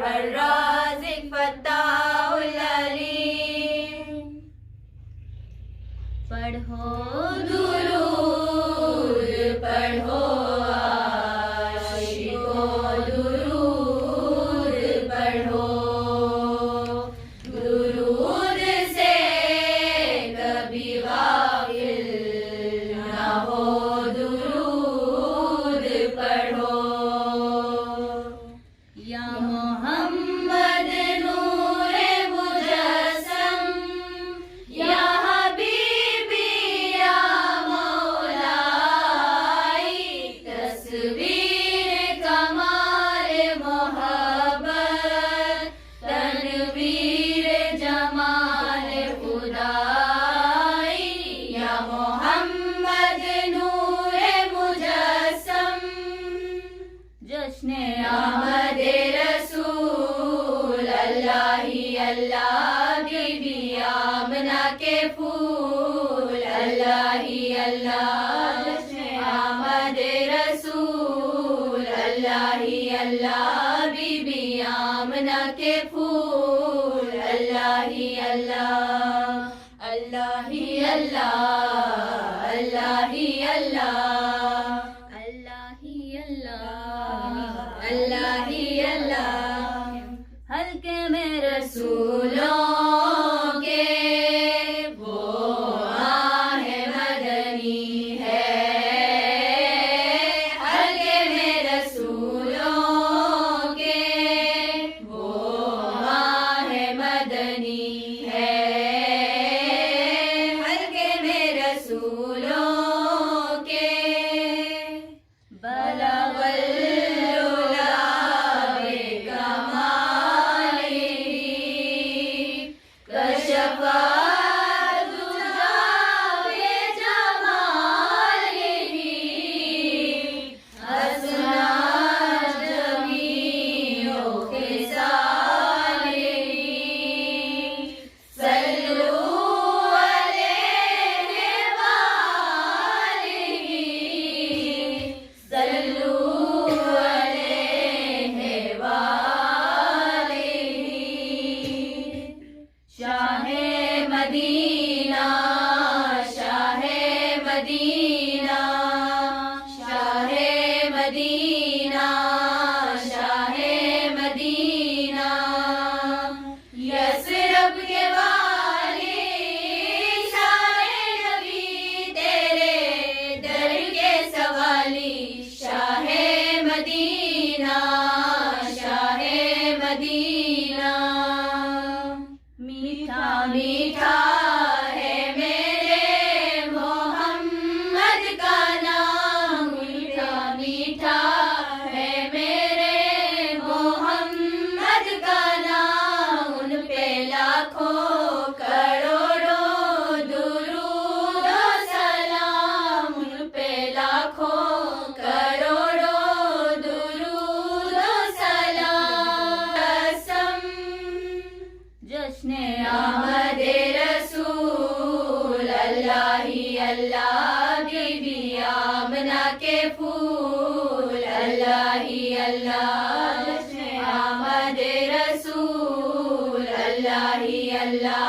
अर्राज़िक़ फ़त्ताहुल अलीम। पढ़ो दुरूद पढ़ो आशिको दुरूद पढ़ो, दुरूद से कभी गाफिल ना हो, दुरूद पढ़ो। या मोहम्मद नूरे मुजस्सम, या हबीबी या मौलाई, तस्वीर कमाल मोहब्बत, तनवीर जमाल खुदाई। या मोहम्मद नूरे मुजस्सम, जश्ने आमदे रसूल, अल्लाह ही अल्लाह बीबी आमना के फूल, अल्लाह ही अल्लाह। जश्ने आमदे रसूल, अल्लाह ही अल्लाह बीबी आमना के फूल, अल्लाह ही अल्लाह। अल्लाह ही अल्लाह, अल्लाह ही अल्लाह, अल्लाह ही अल्लाह, अल्लाह ही अल्लाह। हल्के में रसूलों के वो आहे मदनी है, हल्के में रसूलों के वो आहे मदनी है, हल्के में रसूलों के। बलगल उला बेकमालिही, कशफा दुजा बेजमालिही, हसना जमीओ खिसालिही, सल्लू अलैहि वालिही, सल्लू अलैहि वालिही। शाहे मदीना, शाहे मदीना, शाहे मदीना, शाहे मदीना, यसरब के वाली, शाहे नबी तेरे दर के सवाली। शाहे मदीना, शाहे मदीना, मीठा मीठा है मेरे मोहम्मद का नाम, मीठा मीठा है मेरे मोहम्मद का नाम। उन पे लाखों करोड़ों दुरूद और सलाम, उन पे लाखों करोड़ों दुरूद और सलाम। कसम जश्ने आमदे रसूल, अल्लाह ही अल्लाह बीबी आमना के फूल, अल्लाह ही अल्लाह। जश्ने आमदे रसूल, अल्लाह ही अल्लाह